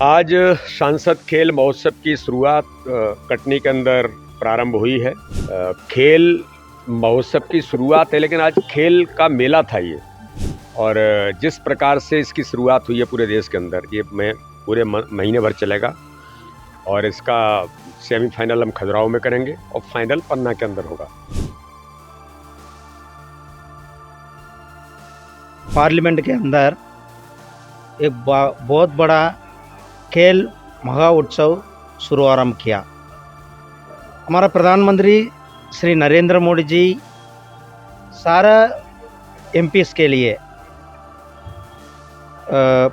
आज सांसद खेल महोत्सव की शुरुआत कटनी के अंदर प्रारंभ हुई है। खेल महोत्सव की शुरुआत है, लेकिन आज खेल का मेला था ये। और जिस प्रकार से इसकी शुरुआत हुई है पूरे देश के अंदर, ये पूरे महीने भर चलेगा। और इसका सेमीफाइनल हम खजुराहो में करेंगे और फाइनल पन्ना के अंदर होगा। पार्लियामेंट के अंदर एक बहुत बड़ा खेल महा उत्सव शुभारंभ किया। हमारा प्रधानमंत्री श्री नरेंद्र मोदी जी सारा एमपीज़ के लिए,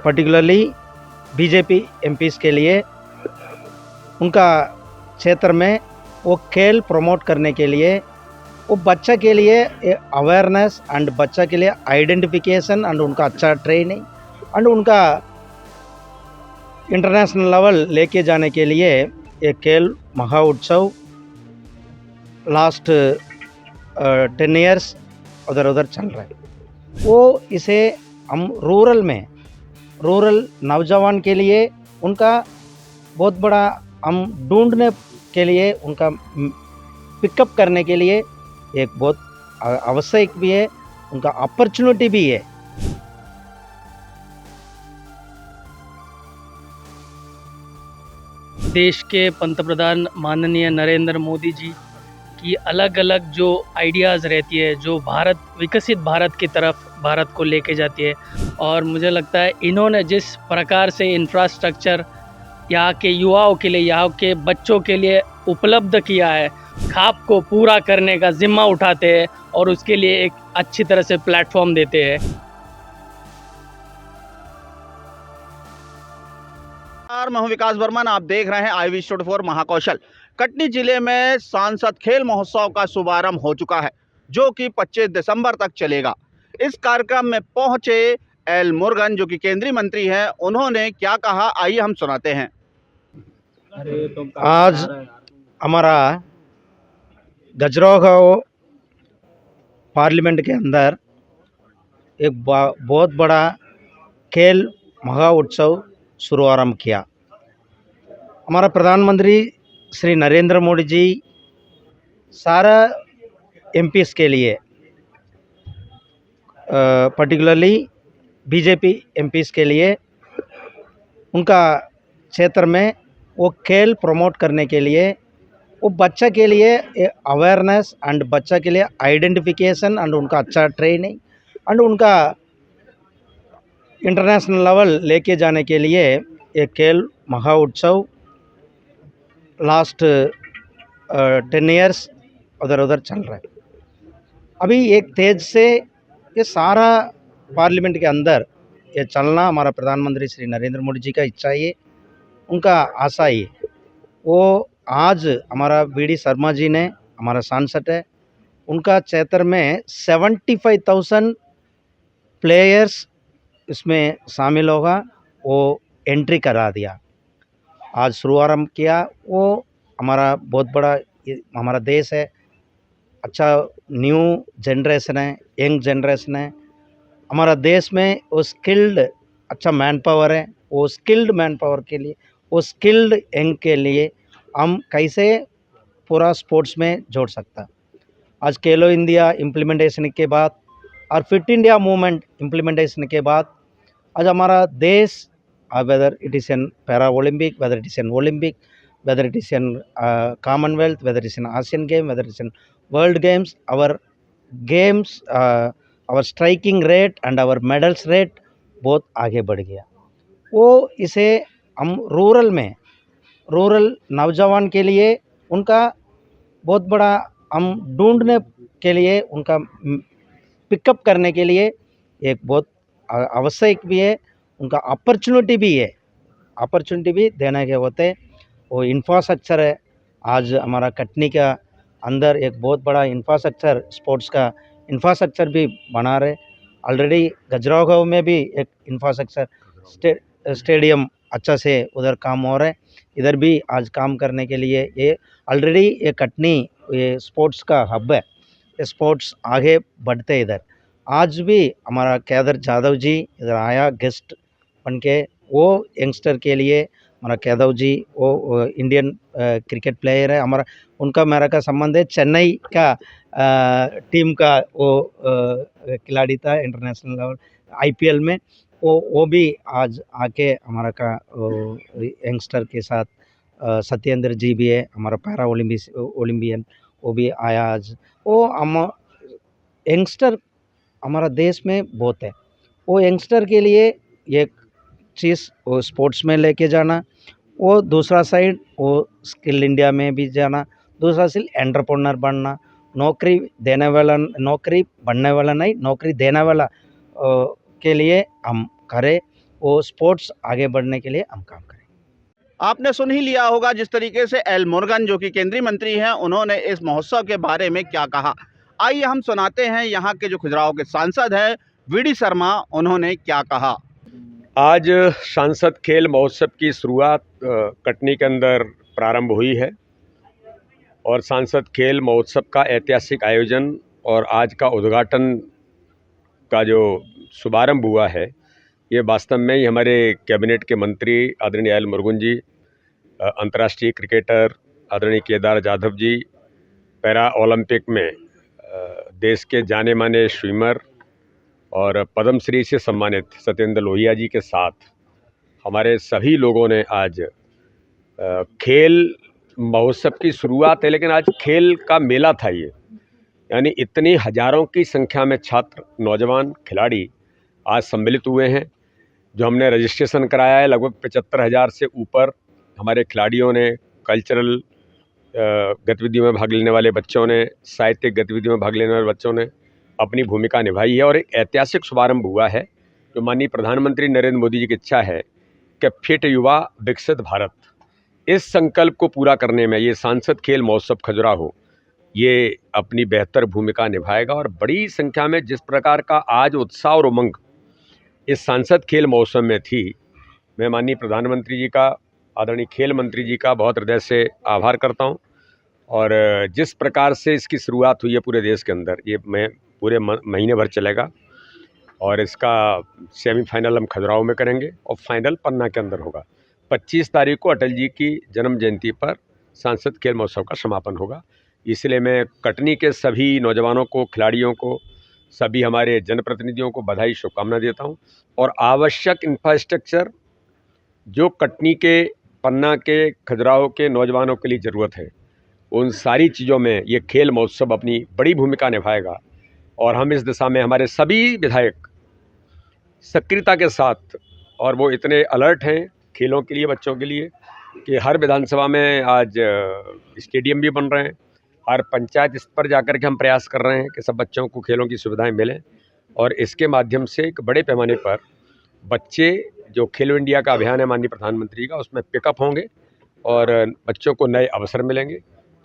पर्टिकुलरली बीजेपी एमपीज़ के लिए, उनका क्षेत्र में वो खेल प्रमोट करने के लिए, वो बच्चा के लिए अवेयरनेस एंड बच्चा के लिए आइडेंटिफिकेशन एंड उनका अच्छा ट्रेनिंग एंड उनका इंटरनेशनल लेवल लेके जाने के लिए एक खेल महा उत्सव लास्ट 10 इयर्स उधर उधर चल रहा है। वो इसे हम रूरल नौजवान के लिए उनका बहुत बड़ा हम ढूंढने के लिए, उनका पिकअप करने के लिए एक बहुत आवश्यक भी है, उनका अपॉर्चुनिटी भी है। देश के पंतप्रधान माननीय नरेंद्र मोदी जी की अलग अलग जो आइडियाज़ रहती है, जो विकसित भारत की तरफ भारत को लेके जाती है। और मुझे लगता है इन्होंने जिस प्रकार से इंफ्रास्ट्रक्चर यहाँ के युवाओं के लिए, यहाँ के बच्चों के लिए उपलब्ध किया है, ख्वाब को पूरा करने का जिम्मा उठाते हैं और उसके लिए एक अच्छी तरह से प्लेटफॉर्म देते हैं। मैं हूं विकास बर्मन, आप देख रहे हैं IVS studio for Mahakaushal. Katni जिले में सांसद खेल महोत्सव का शुभारंभ हो चुका है, जो कि 25 दिसंबर तक चलेगा। इस कार्यक्रम में पहुंचे एल मुरुगन, जो कि केंद्रीय मंत्री हैं, उन्होंने क्या कहा, आइए हम सुनाते हैं। आज हमारा खजुराहो पार्लियामेंट के अंदर एक बहुत बड़ा खेल महा उत्सव शुभारंभ किया। हमारा प्रधानमंत्री श्री नरेंद्र मोदी जी सारा एमपीज़ के लिए, पर्टिकुलरली बीजेपी एमपीज़ के लिए, उनका क्षेत्र में वो खेल प्रमोट करने के लिए, वो बच्चा के लिए अवेयरनेस एंड बच्चा के लिए आइडेंटिफिकेशन एंड उनका अच्छा ट्रेनिंग एंड उनका इंटरनेशनल लेवल लेके जाने के लिए एक खेल महा उत्सव लास्ट 10 इयर्स उधर उधर चल रहा है। अभी एक तेज से ये सारा पार्लियामेंट के अंदर ये चलना हमारा प्रधानमंत्री श्री नरेंद्र मोदी जी का इच्छा है, उनका आशा है। वो आज हमारा BD शर्मा जी ने, हमारा सांसद है, उनका क्षेत्र में 75,000 प्लेयर्स इसमें शामिल होगा, वो एंट्री करा दिया, आज शुभारंभ किया। वो हमारा बहुत बड़ा हमारा देश है, अच्छा न्यू जनरेशन है, यंग जनरेशन है हमारा देश में। वो स्किल्ड अच्छा मैन पावर है, वो स्किल्ड मैन पावर के लिए, वो स्किल्ड यंग के लिए हम कैसे पूरा स्पोर्ट्स में जोड़ सकता। आज खेलो इंडिया इम्प्लीमेंटेशन के बाद और फिट इंडिया मूवमेंट इम्प्लीमेंटेशन के बाद आज हमारा देश, whether it is an para Olympic, whether it is an Olympic, whether it is an Commonwealth, whether it is an Asian game, whether it is an world games, our games, our striking rate and our medals rate बहुत आगे बढ़ गया। वो इसे हम rural नौजवान के लिए, उनका बहुत बड़ा हम ढूंढने के लिए, उनका पिकअप करने के लिए एक बहुत आवश्यक भी है, उनका अपॉर्चुनिटी भी है। अपॉर्चुनिटी भी देने के होते वो इंफ्रास्ट्रक्चर है। आज हमारा कटनी का अंदर एक बहुत बड़ा इंफ्रास्ट्रक्चर, स्पोर्ट्स का इंफ्रास्ट्रक्चर भी बना रहे। ऑलरेडी खजुराहो में भी एक इंफ्रास्ट्रक्चर स्टेडियम अच्छा से उधर काम हो रहा है, इधर भी आज काम करने के लिए ये ऑलरेडी ये कटनी ये स्पोर्ट्स का हब है, ये स्पोर्ट्स आगे बढ़ते इधर। आज भी हमारा केदार जाधव जी इधर आया, गेस्ट बन के वो यंगस्टर के लिए हमारा यादव जी वो इंडियन क्रिकेट प्लेयर है हमारा, उनका मेरा का संबंध है। चेन्नई का टीम का वो खिलाड़ी था इंटरनेशनल लेवल आईपीएल में। वो भी आज आके हमारा का यंगस्टर के साथ सत्येंद्र जी भी है हमारा पैरा ओलंपियन, वो भी आया आज। वो हम यंगस्टर हमारा देश में बहुत है। वो यंगस्टर के लिए एक चीज़ वो स्पोर्ट्स में लेके जाना, वो दूसरा साइड वो स्किल इंडिया में भी जाना, दूसरा साइड एंटरप्रेन्योर बनना, नौकरी देने वाला, नौकरी बनने वाला नहीं, नौकरी देने वाला के लिए हम करें। वो स्पोर्ट्स आगे बढ़ने के लिए हम काम करें। आपने सुन ही लिया होगा जिस तरीके से एल मुरुगन जो कि केंद्रीय मंत्री हैं, उन्होंने इस महोत्सव के बारे में क्या कहा। आइए हम सुनाते हैं यहाँ के जो खजुराहो के सांसद हैं वीडी शर्मा, उन्होंने क्या कहा। आज सांसद खेल महोत्सव की शुरुआत कटनी के अंदर प्रारंभ हुई है और सांसद खेल महोत्सव का ऐतिहासिक आयोजन और आज का उद्घाटन का जो शुभारंभ हुआ है, ये वास्तव में ही हमारे कैबिनेट के मंत्री आदरणीय एल मुरुगन जी, अंतर्राष्ट्रीय क्रिकेटर आदरणीय केदार जाधव जी, पैरा ओलंपिक में देश के जाने माने स्विमर और पद्मश्री से सम्मानित सत्येंद्र लोहिया जी के साथ हमारे सभी लोगों ने आज खेल महोत्सव की शुरुआत है, लेकिन आज खेल का मेला था ये। यानी इतनी हज़ारों की संख्या में छात्र, नौजवान, खिलाड़ी आज सम्मिलित हुए हैं। जो हमने रजिस्ट्रेशन कराया है, लगभग 75,000 से ऊपर हमारे खिलाड़ियों ने, कल्चरल गतिविधियों में भाग लेने वाले बच्चों ने, साहित्यिक गतिविधियों में भाग लेने वाले बच्चों ने अपनी भूमिका निभाई है और एक ऐतिहासिक शुभारंभ हुआ है। जो माननीय प्रधानमंत्री नरेंद्र मोदी जी की इच्छा है कि फिट युवा विकसित भारत, इस संकल्प को पूरा करने में ये सांसद खेल महोत्सव खजुराहो ये अपनी बेहतर भूमिका निभाएगा। और बड़ी संख्या में जिस प्रकार का आज उत्साह और उमंग इस सांसद खेल महोत्सव में थी, मैं माननीय प्रधानमंत्री जी का, आदरणीय खेल मंत्री जी का बहुत हृदय से आभार करता हूं। और जिस प्रकार से इसकी शुरुआत हुई है पूरे देश के अंदर, ये मैं पूरे महीने भर चलेगा और इसका सेमीफाइनल हम खजुराहो में करेंगे और फाइनल पन्ना के अंदर होगा। 25 तारीख को अटल जी की जन्म जयंती पर सांसद खेल महोत्सव का समापन होगा। इसलिए मैं कटनी के सभी नौजवानों को, खिलाड़ियों को, सभी हमारे जनप्रतिनिधियों को बधाई, शुभकामना देता हूं। और आवश्यक इंफ्रास्ट्रक्चर जो कटनी के, पन्ना के, खजुराहो के नौजवानों के लिए ज़रूरत है, उन सारी चीज़ों में ये खेल महोत्सव अपनी बड़ी भूमिका निभाएगा। और हम इस दिशा में हमारे सभी विधायक सक्रियता के साथ, और वो इतने अलर्ट हैं खेलों के लिए, बच्चों के लिए, कि हर विधानसभा में आज स्टेडियम भी बन रहे हैं। हर पंचायत स्तर पर जाकर के हम प्रयास कर रहे हैं कि सब बच्चों को खेलों की सुविधाएं मिलें और इसके माध्यम से एक बड़े पैमाने पर बच्चे, जो खेलो इंडिया का अभियान है माननीय प्रधानमंत्री का, उसमें पिकअप होंगे और बच्चों को नए अवसर मिलेंगे।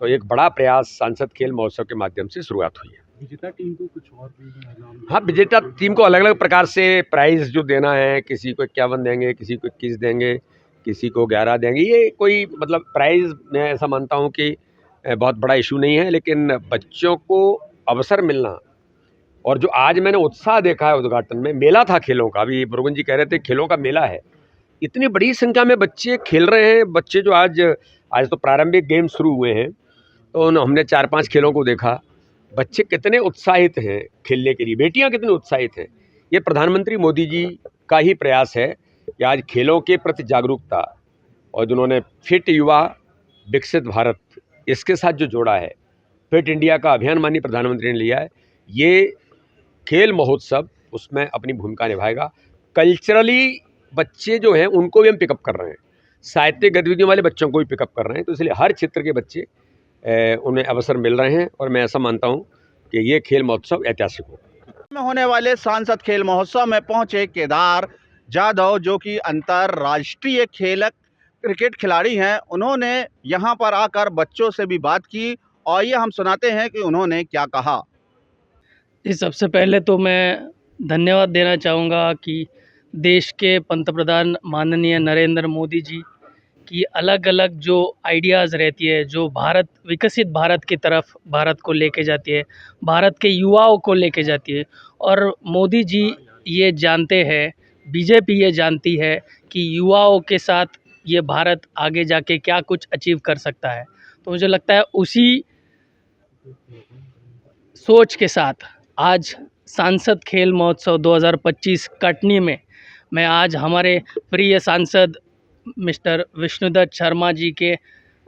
तो एक बड़ा प्रयास सांसद खेल महोत्सव के माध्यम से शुरुआत हुई है। विजेता टीम को कुछ और भी? हाँ, विजेता टीम को अलग अलग प्रकार से प्राइज़ जो देना है, किसी को 51 देंगे, किसी को 21 देंगे, किसी को 11 देंगे। ये कोई मतलब प्राइज़, मैं ऐसा मानता हूँ कि बहुत बड़ा इशू नहीं है, लेकिन बच्चों को अवसर मिलना। और जो आज मैंने उत्साह देखा है उद्घाटन में, मेला था खेलों का, अभी मुरुगन जी कह रहे थे खेलों का मेला है, इतनी बड़ी संख्या में बच्चे खेल रहे हैं। बच्चे जो आज तो प्रारंभिक गेम शुरू हुए हैं, तो हमने 4-5 खेलों को देखा। बच्चे कितने उत्साहित हैं खेलने के लिए, बेटियां कितनी उत्साहित हैं। ये प्रधानमंत्री मोदी जी का ही प्रयास है कि आज खेलों के प्रति जागरूकता, और जिन्होंने फिट युवा विकसित भारत, इसके साथ जो जोड़ा है, फिट इंडिया का अभियान माननीय प्रधानमंत्री ने लिया है, ये खेल महोत्सव उसमें अपनी भूमिका निभाएगा। कल्चरली बच्चे जो हैं उनको भी हम पिकअप कर रहे हैं, साहित्यिक गतिविधियों वाले बच्चों को भी पिकअप कर रहे हैं। तो इसलिए हर क्षेत्र के बच्चे, उन्हें अवसर मिल रहे हैं और मैं ऐसा मानता हूं कि ये खेल महोत्सव ऐतिहासिक होगा। में होने वाले सांसद खेल महोत्सव में पहुंचे केदार जाधव, जो कि अंतर्राष्ट्रीय क्रिकेट खिलाड़ी हैं। उन्होंने यहां पर आकर बच्चों से भी बात की और ये हम सुनाते हैं कि उन्होंने क्या कहा। जी, सबसे पहले तो मैं धन्यवाद देना चाहूँगा कि देश के पंतप्रधान माननीय नरेंद्र मोदी जी की अलग अलग जो आइडियाज़ रहती है, जो विकसित भारत की तरफ भारत को लेके जाती है, भारत के युवाओं को लेके जाती है। और मोदी जी ये जानते हैं, बीजेपी ये जानती है कि युवाओं के साथ ये भारत आगे जाके क्या कुछ अचीव कर सकता है। तो मुझे लगता है उसी सोच के साथ आज सांसद खेल महोत्सव 2025 कटनी में मैं आज हमारे प्रिय सांसद मिस्टर विष्णुदत्त शर्मा जी के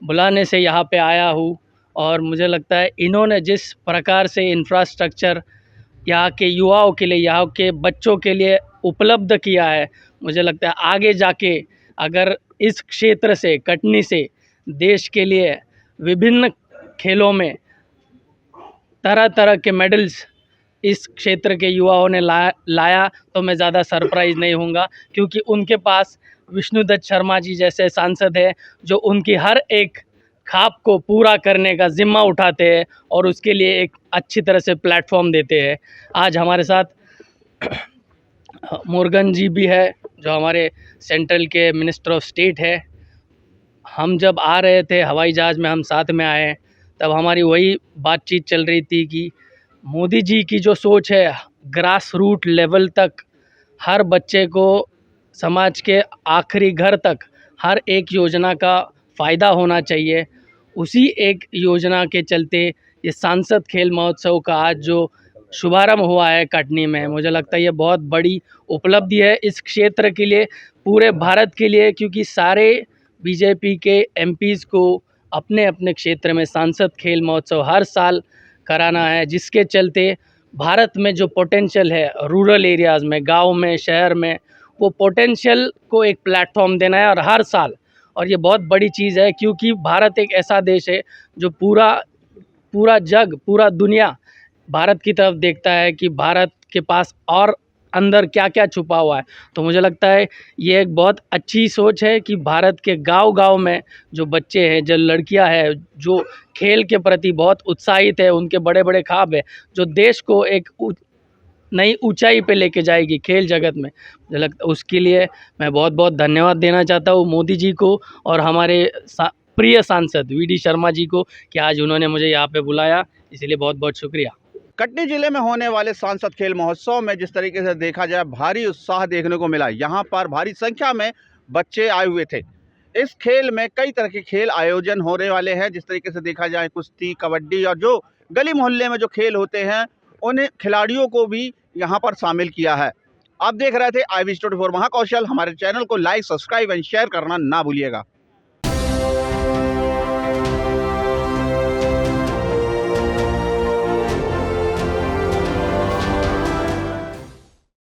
बुलाने से यहाँ पे आया हूँ। और मुझे लगता है इन्होंने जिस प्रकार से इंफ्रास्ट्रक्चर यहाँ के युवाओं के लिए, यहाँ के बच्चों के लिए उपलब्ध किया है, मुझे लगता है आगे जाके अगर इस क्षेत्र से, कटनी से, देश के लिए विभिन्न खेलों में तरह तरह के मेडल्स इस क्षेत्र के युवाओं ने लाया तो मैं ज़्यादा सरप्राइज़ नहीं होऊंगा, क्योंकि उनके पास विष्णुदत्त शर्मा जी जैसे सांसद हैं जो उनकी हर एक ख्वाब को पूरा करने का ज़िम्मा उठाते हैं और उसके लिए एक अच्छी तरह से प्लेटफॉर्म देते हैं। आज हमारे साथ मुरुगन जी भी है जो हमारे सेंट्रल के मिनिस्टर ऑफ स्टेट है। हम जब आ रहे थे हवाई जहाज़ में, हम साथ में आए, तब हमारी वही बातचीत चल रही थी कि मोदी जी की जो सोच है ग्रास रूट लेवल तक हर बच्चे को, समाज के आखिरी घर तक हर एक योजना का फ़ायदा होना चाहिए। उसी एक योजना के चलते ये सांसद खेल महोत्सव का आज जो शुभारंभ हुआ है कटनी में, मुझे लगता है ये बहुत बड़ी उपलब्धि है इस क्षेत्र के लिए, पूरे भारत के लिए, क्योंकि सारे बीजेपी के एमपीज़ को अपने अपने क्षेत्र में सांसद खेल महोत्सव हर साल कराना है, जिसके चलते भारत में जो पोटेंशियल है रूरल एरियाज़ में, गांव में, शहर में, वो पोटेंशियल को एक प्लेटफॉर्म देना है और हर साल। और ये बहुत बड़ी चीज़ है क्योंकि भारत एक ऐसा देश है जो पूरा जग, पूरा दुनिया भारत की तरफ देखता है कि भारत के पास और अंदर क्या क्या छुपा हुआ है। तो मुझे लगता है ये एक बहुत अच्छी सोच है कि भारत के गांव-गांव में जो बच्चे हैं, जो लड़कियां हैं, जो खेल के प्रति बहुत उत्साहित है, उनके बड़े-बड़े ख्वाब है, जो देश को एक नई ऊंचाई पे लेके जाएगी खेल जगत में, मुझे लगता है उसके लिए मैं बहुत बहुत धन्यवाद देना चाहता हूँ मोदी जी को और हमारे प्रिय सांसद वीडी शर्मा जी को कि आज उन्होंने मुझे यहाँ पे बुलाया, इसलिए बहुत बहुत शुक्रिया। कटनी जिले में होने वाले सांसद खेल महोत्सव में जिस तरीके से देखा जाए भारी उत्साह देखने को मिला। यहाँ पर भारी संख्या में बच्चे आए हुए थे। इस खेल में कई तरह के खेल आयोजन होने वाले हैं। जिस तरीके से देखा जाए कुश्ती, कबड्डी और जो गली मोहल्ले में जो खेल होते हैं उन खिलाड़ियों को भी यहाँ पर शामिल किया है। आप देख रहे थे IVS24 महाकौशल। हमारे चैनल को लाइक, सब्सक्राइब एंड शेयर करना ना भूलिएगा।